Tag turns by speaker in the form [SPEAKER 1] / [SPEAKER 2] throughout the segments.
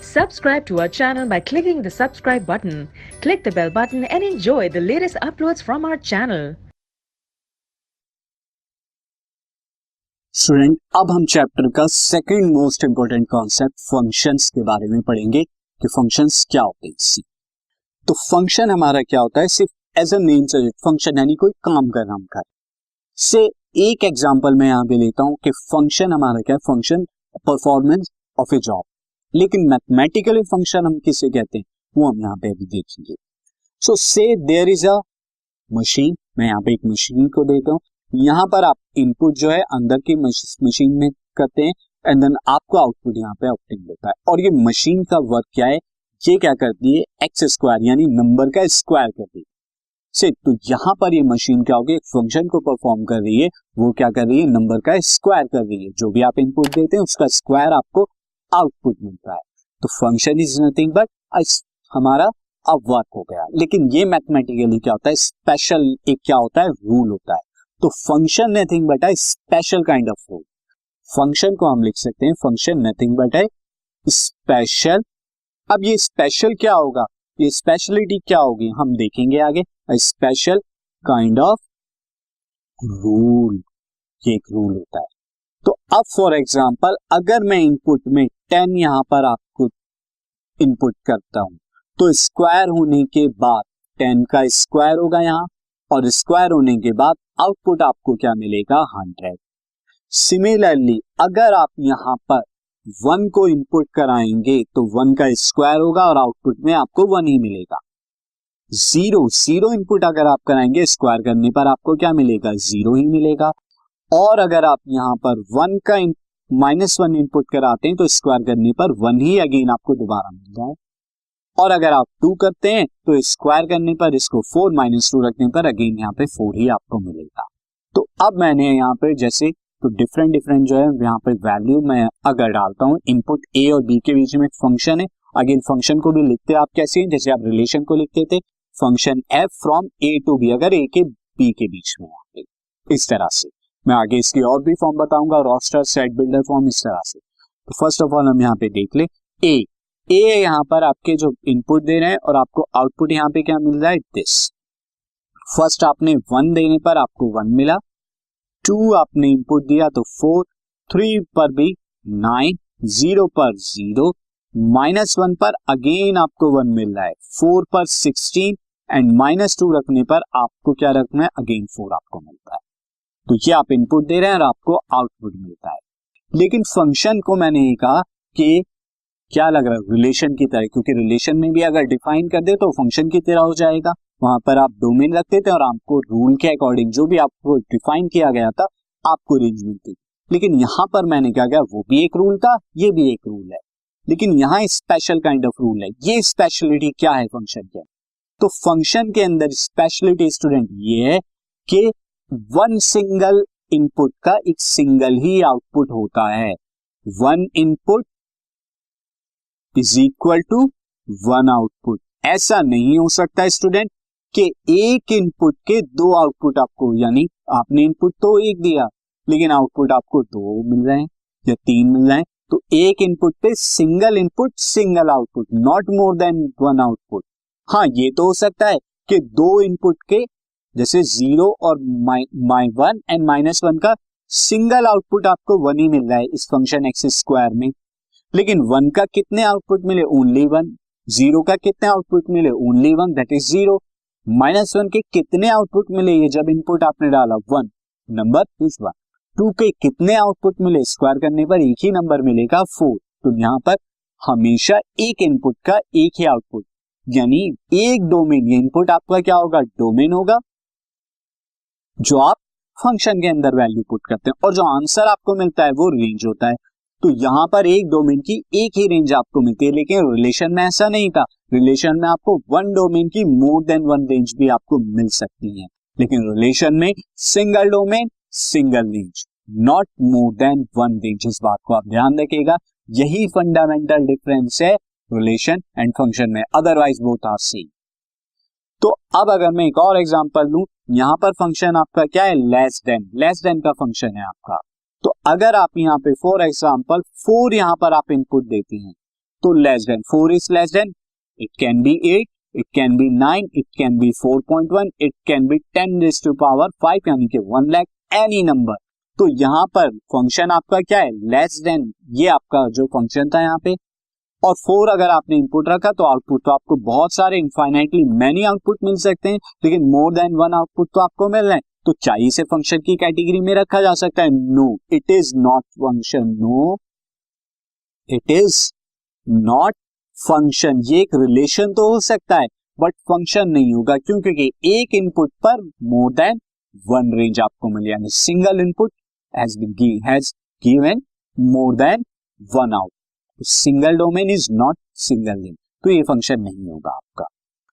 [SPEAKER 1] Subscribe to our channel by clicking the subscribe button. Click the bell button and enjoy the latest uploads from our channel.
[SPEAKER 2] Student, अब हम chapter का second most important concept functions के बारे में पढ़ेंगे कि functions क्या होते हैं। तो फंक्शन हमारा क्या होता है, सिर्फ as a name suggest function यानी कोई काम करना हम कर से। एक एग्जांपल मैं यहाँ पे लेता हूँ कि फंक्शन हमारा क्या है, function performance of A job. लेकिन मैथमेटिकली फंक्शन हम किसे कहते हैं वो हम यहाँ पे अभी देखेंगे। सो से देयर इज अ मशीन, मैं यहाँ पे एक मशीन को देता हूँ, यहाँ पर आप इनपुट जो है अंदर की मशीन में करते हैं एंड देन आपको आउटपुट यहाँ पे आउटपुट देता है। और ये मशीन का वर्क क्या है, ये क्या करती है, एक्स स्क्वायर यानी नंबर का स्क्वायर करती है। तो यहाँ पर ये मशीन क्या होगी, एक फंक्शन को परफॉर्म कर रही है, वो क्या कर रही है, नंबर का स्क्वायर कर रही है। जो भी आप इनपुट देते हैं उसका स्क्वायर आपको आउटपुट मिलता है। तो फंक्शन इज नथिंग बट हमारा अब वर्क हो गया। लेकिन ये मैथमेटिकली क्या होता है, स्पेशल एक क्या होता है, रूल होता है। तो फंक्शन नथिंग बट है special kind of rule. Function को हम लिख सकते हैं फंक्शन नथिंग बट है स्पेशल। अब ये स्पेशल क्या होगा, ये स्पेशलिटी क्या होगी हम देखेंगे आगे। स्पेशल काइंड ऑफ रूल, ये एक रूल होता है। तो अब फॉर एग्जांपल अगर मैं इनपुट में 10 यहां पर आपको इनपुट करता हूं तो स्क्वायर होने के बाद 10 का स्क्वायर होगा यहाँ, और स्क्वायर होने के बाद आउटपुट आपको क्या मिलेगा, 100। सिमिलरली अगर आप यहां पर 1 को इनपुट कराएंगे तो 1 का स्क्वायर होगा और आउटपुट में आपको 1 ही मिलेगा। जीरो इनपुट अगर आप कराएंगे स्क्वायर करने पर आपको क्या मिलेगा, 0 ही मिलेगा। और अगर आप यहां पर 1 का -1 इनपुट कराते हैं तो स्क्वायर करने पर 1 ही अगेन आपको दोबारा मिल जाए। और अगर आप 2 करते हैं तो स्क्वायर करने पर इसको 4 -2 रखने पर अगेन यहाँ पे 4 ही आपको मिलेगा। तो अब मैंने यहाँ पे जैसे तो डिफरेंट जो है यहाँ पे वैल्यू मैं अगर डालता हूँ, इनपुट ए और बी के बीच में फंक्शन है। अगेन फंक्शन को भी लिखते आप कैसे हैं, जैसे आप रिलेशन को लिखते थे function f from A to B, अगर ए के बी के बीच में यहाँ पे इस तरह से। मैं आगे इसकी और भी फॉर्म बताऊंगा, रोस्टर सेट बिल्डर फॉर्म इस तरह से। तो फर्स्ट ऑफ ऑल हम यहाँ पे देख ले ए यहाँ पर आपके जो इनपुट दे रहे हैं और आपको आउटपुट यहाँ पे क्या मिल रहा है, दिस। फर्स्ट आपने 1 देने पर आपको 1 मिला, 2 आपने इनपुट दिया तो 4, 3 पर भी 9, 0 पर 0, -1 पर अगेन आपको 1 मिल रहा है, 4 पर 16 एंड -2 रखने पर आपको क्या रखना है, अगेन 4 आपको मिलता है। तो ये आप इनपुट दे रहे हैं और आपको आउटपुट मिलता है। लेकिन फंक्शन को मैंने ये कहा कि क्या लग रहा है, रिलेशन की तरह, क्योंकि रिलेशन में भी अगर डिफाइन कर दे तो फंक्शन की तरह हो जाएगा। वहां पर आप डोमेन रख देते हैं और आपको रूल के अकॉर्डिंग जो भी आपको डिफाइन किया गया था आपको रेंज मिलती। लेकिन यहां पर मैंने क्या किया, वो भी एक रूल था, ये भी एक रूल है, लेकिन यहाँ स्पेशल काइंड ऑफ रूल है। ये स्पेशलिटी क्या है फंक्शन के, तो फंक्शन के अंदर स्पेशलिटी स्टूडेंट ये है कि 1 सिंगल इनपुट का एक सिंगल ही आउटपुट होता है। 1 input is equal to 1 output. ऐसा नहीं हो सकता स्टूडेंट कि एक इनपुट के 2 आउटपुट आपको, यानी आपने इनपुट तो 1 दिया लेकिन आउटपुट आपको 2 मिल रहे हैं या 3 मिल रहे हैं। तो एक इनपुट पे single input single output, not more than 1 output. हाँ, ये तो हो सकता है कि 2 इनपुट के जैसे 0 और -1 एंड -1 का सिंगल आउटपुट आपको 1 ही मिल रहा है इस फंक्शन एक्स स्क्वायर में। लेकिन 1 का कितने आउटपुट मिले, ओनली 1। 0 का कितने आउटपुट मिले, ओनली 1, दैट इज 0। -1 के कितने आउटपुट मिले, ये जब इनपुट आपने डाला 1, नंबर इज 1। 2 के कितने आउटपुट मिले, स्क्वायर करने पर एक ही नंबर मिलेगा 4। तो यहां पर हमेशा एक इनपुट का एक ही आउटपुट, यानी एक डोमेन, ये इनपुट आपका क्या होगा, डोमेन होगा जो आप फंक्शन के अंदर वैल्यू पुट करते हैं, और जो आंसर आपको मिलता है वो रेंज होता है। तो यहां पर एक डोमेन की एक ही रेंज आपको मिलती है, लेकिन रिलेशन में ऐसा नहीं था। रिलेशन में आपको 1 डोमेन की मोर देन 1 रेंज भी आपको मिल सकती है, लेकिन रिलेशन में single domain single range, not more than 1 range. इस बात को आप ध्यान रखिएगा, यही फंडामेंटल डिफरेंस है रिलेशन एंड फंक्शन में, अदरवाइज बोथ आर सेम। तो अब अगर मैं एक और एग्जांपल लूं, यहां पर फंक्शन आपका क्या है, लेस देन का फंक्शन है आपका। तो अगर आप यहाँ पे फॉर एग्जांपल 4 यहां पर आप इनपुट देती हैं तो less than 4 is less than, it can be 8, it can be 9, it can be 4.1, it can be 10 raise to power 5 यानी कि 1 लाख, एनी नंबर। तो यहाँ पर फंक्शन आपका क्या है, लेस देन, ये आपका जो फंक्शन था यहाँ पे, और 4 अगर आपने इनपुट रखा तो आउटपुट तो आपको बहुत सारे इनफाइनाइटली मैनी आउटपुट मिल सकते हैं, लेकिन मोर देन 1 आउटपुट तो आपको मिल रहे हैं। तो क्या इसे फंक्शन की कैटेगरी में रखा जा सकता है? No, it is not function. No, it is not function. ये एक रिलेशन तो हो सकता है बट फंक्शन नहीं होगा, क्यों? क्योंकि एक इनपुट पर मोर देन 1 रेंज आपको मिले, यानी single input has given more than 1 out. Single domain is not single link, तो ये फंक्शन नहीं होगा आपका।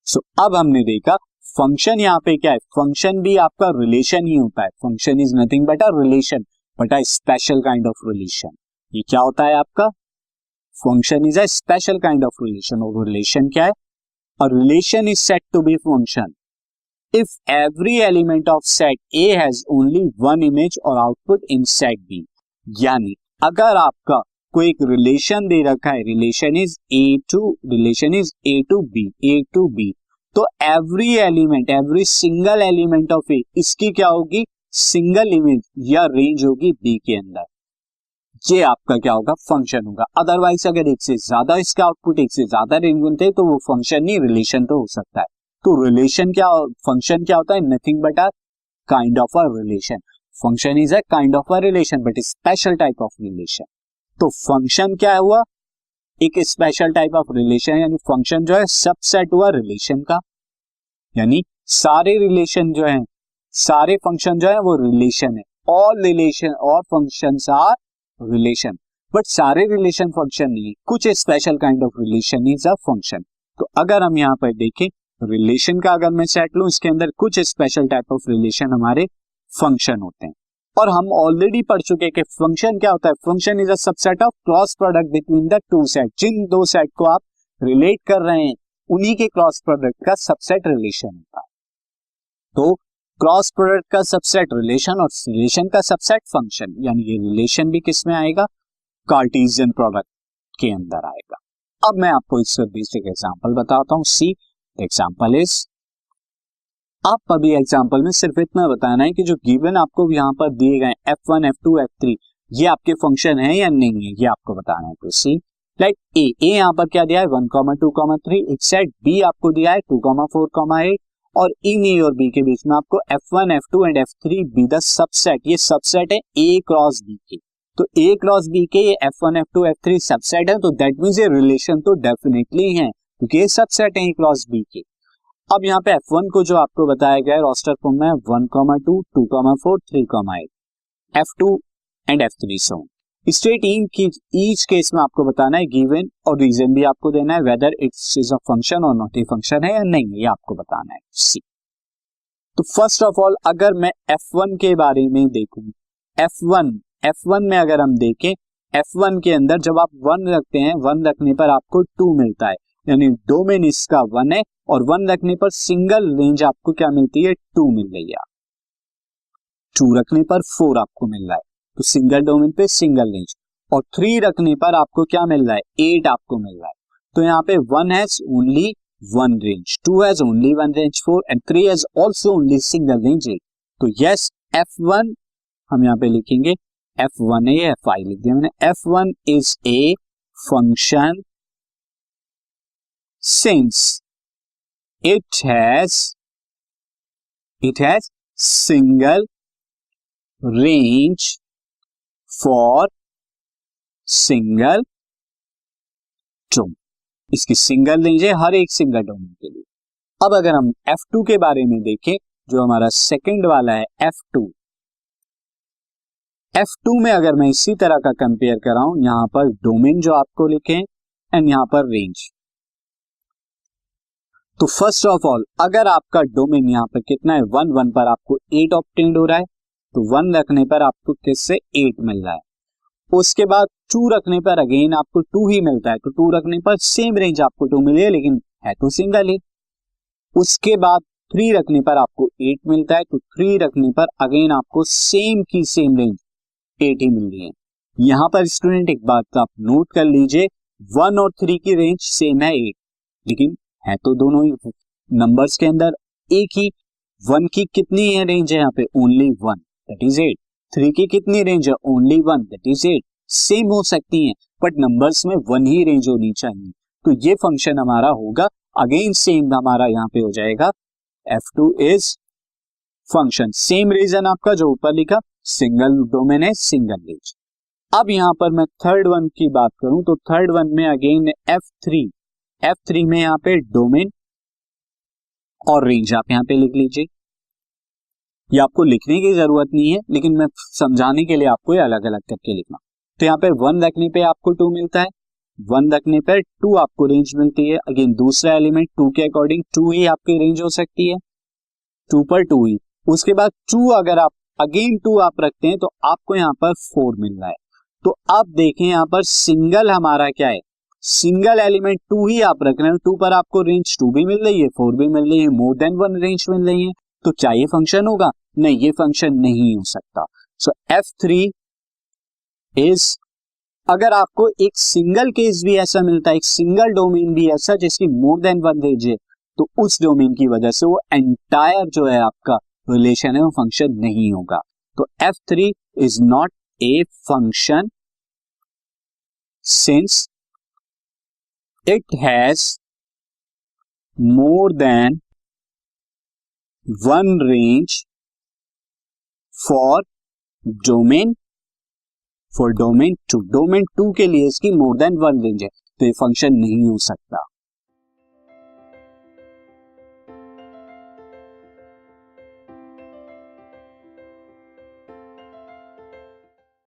[SPEAKER 2] सो अब हमने देखा फंक्शन यहाँ पे क्या है, फंक्शन भी आपका रिलेशन ही होता है। Function is nothing but a relation, but a special kind of relation. ये क्या होता है आपका, function is a special kind of relation. और रिलेशन क्या है, a relation is said to be function if every element of set A has only one image और output in set B. यानी अगर आपका कोई एक रिलेशन दे रखा है, relation is A to B, तो every element, every single element of A, इसकी क्या होगी, सिंगल इमेज या रेंज होगी बी के अंदर। ये आपका क्या होगा, फंक्शन होगा। अदरवाइज अगर एक से ज्यादा इसका आउटपुट, एक से ज्यादा रेंज बनते हैं, तो वो फंक्शन नहीं, रिलेशन तो हो सकता है। तो रिलेशन क्या, फंक्शन क्या होता है, nothing but a kind of a relation. Function is a kind of a relation but special type of relation. तो फंक्शन क्या हुआ, एक स्पेशल टाइप ऑफ रिलेशन, यानी फंक्शन जो है सबसेट हुआ रिलेशन का, यानी सारे रिलेशन जो है, सारे फंक्शन जो है वो रिलेशन है। ऑल रिलेशन और फंक्शंस आर रिलेशन, बट सारे रिलेशन फंक्शन नहीं है, कुछ special kind of relation is a function. तो अगर हम यहाँ पर देखें रिलेशन का, अगर मैं सेट लूं, इसके अंदर कुछ स्पेशल टाइप ऑफ रिलेशन हमारे फंक्शन होते हैं। और हम ऑलरेडी पढ़ चुके हैं कि फंक्शन क्या होता है, function is a subset of cross product between the two set. जिन दो सेट को आप रिलेट कर रहे हैं उन्हीं के क्रॉस प्रोडक्ट का सबसेट रिलेशन होता है। तो क्रॉस प्रोडक्ट का सबसेट रिलेशन और रिलेशन का सबसेट फंक्शन, यानी ये रिलेशन भी किस में आएगा, कार्टेशियन प्रोडक्ट के अंदर आएगा। अब मैं आपको इससे बेसिक एग्जांपल बताता हूं। सी एग्जांपल इज, आप अभी एग्जांपल में सिर्फ इतना बताना है कि जो गिवन आपको यहाँ पर दिए गए F1, F2, F3 ये आपके फंक्शन है या नहीं है, ये आपको बताना है। तो सी लाइक ए यहाँ पर क्या दिया है 1, 2, 3, एक सेट बी आपको दिया है 2, 4, 8 और इन ए और बी के बीच में आपको F1, F2 and F3 be the subset. ये सबसेट है ए क्रॉस बी के, तो ए क्रॉस बी के ये F1, F2, F3 सबसेट है, तो दैट मींस ये रिलेशन तो डेफिनेटली है क्योंकि ये सबसेट है ए क्रॉस बी के। अब यहाँ पे F1 को जो आपको बताया गया है रोस्टर फॉर्म में 1, 2, 2, 4, 3, 8, F2 and F3 so state in की ईच केस में आपको बताना है गिवन, और रीजन भी आपको देना है whether it's is a function और नॉट ए फंक्शन है या नहीं है, ये आपको बताना है। सी तो फर्स्ट ऑफ ऑल अगर मैं F1 के बारे में देखूं, F1 में अगर हम देखें, F1 के अंदर जब आप 1 रखते हैं, 1 रखने पर आपको 2 मिलता है, यानी डोमेन इसका 1 है, और 1 रखने पर सिंगल रेंज आपको क्या मिलती है, 2 मिल रही है। 2 रखने पर 4 आपको मिल रहा है, तो सिंगल डोमेन पे सिंगल रेंज। और 3 रखने पर आपको क्या मिल रहा है, 8 आपको मिल रहा है। तो यहाँ पे 1 has only 1 range, 2 has only 1 range 4 and 3 has also only single range 8। तो यस F1 हम यहाँ पे लिखेंगे F1 है, F लिख दिया मैंने। F1 is a function since it has single range for single domain. इसकी सिंगल रेंज है हर एक सिंगल डोमेन के लिए। अब अगर हम F2 के बारे में देखें, जो हमारा सेकंड वाला है F2 में अगर मैं इसी तरह का कंपेयर कराऊं, यहां पर डोमेन जो आपको लिखे एंड यहां पर रेंज। तो फर्स्ट ऑफ ऑल अगर आपका डोमेन यहाँ पर कितना है 1, 1 पर आपको 8 ऑब्टेन्ड हो रहा है, तो 1 रखने पर आपको किससे 8 मिल रहा है। उसके बाद 2 रखने पर अगेन आपको 2 ही मिलता है, तो 2 रखने पर सेम रेंज आपको 2 मिली है, लेकिन है तो सिंगल ही। उसके बाद 3 रखने पर आपको 8 मिलता है, तो 3 रखने पर अगेन आपको सेम की सेम रेंज 8 ही मिल रही है। यहाँ पर स्टूडेंट एक बात आप नोट कर लीजिए, 1 और 3 की रेंज सेम है 8, लेकिन है तो दोनों ही नंबर्स के अंदर एक ही। 1 की कितनी है रेंज है यहाँ पे, ओनली 1, दैट इज 8। 3 की कितनी रेंज है, ओनली 1, दैट इज 8। सेम हो सकती हैं बट नंबर्स में 1 ही रेंज होनी चाहिए। तो ये फंक्शन हमारा होगा अगेन सेम, हमारा यहाँ पे हो जाएगा F2 is function. Same reason आपका जो ऊपर लिखा, सिंगल डोमेन है, सिंगल रेंज। अब यहां पर मैं थर्ड वन की बात करूं तो थर्ड वन में अगेन F3 में यहाँ पे डोमेन और रेंज आप यहाँ पे लिख लीजिए। ये आपको लिखने की जरूरत नहीं है, लेकिन मैं समझाने के लिए आपको ये अलग अलग करके लिखना। तो यहाँ पे 1 रखने पे आपको 2 मिलता है, 1 रखने पर 2 आपको रेंज मिलती है। अगेन दूसरा एलिमेंट 2 के अकॉर्डिंग 2 ही आपकी रेंज हो सकती है, 2 पर 2 ही। उसके बाद 2 अगर आप अगेन 2 आप रखते हैं तो आपको यहाँ पर 4 मिल रहा है। तो अब देखें यहाँ पर सिंगल हमारा क्या है, सिंगल एलिमेंट 2 ही आप रख रहे हैं, 2 पर आपको रेंज 2 भी मिल रही है, 4 भी मिल रही है, मोर देन 1 रेंज मिल रही है। तो क्या ये फंक्शन होगा, नहीं ये फंक्शन नहीं हो सकता। सो F3 इज, अगर आपको एक सिंगल केस भी ऐसा मिलता है, एक सिंगल डोमेन भी ऐसा जिसकी मोर देन 1 रेंज है, तो उस डोमेन की वजह से वो एंटायर जो है आपका रिलेशन है वो फंक्शन नहीं होगा। तो F3 is not a function since it has more than 1 range for domain 2। Domain 2 के लिए इसकी मोर देन 1 रेंज है, तो ये फंक्शन नहीं हो सकता।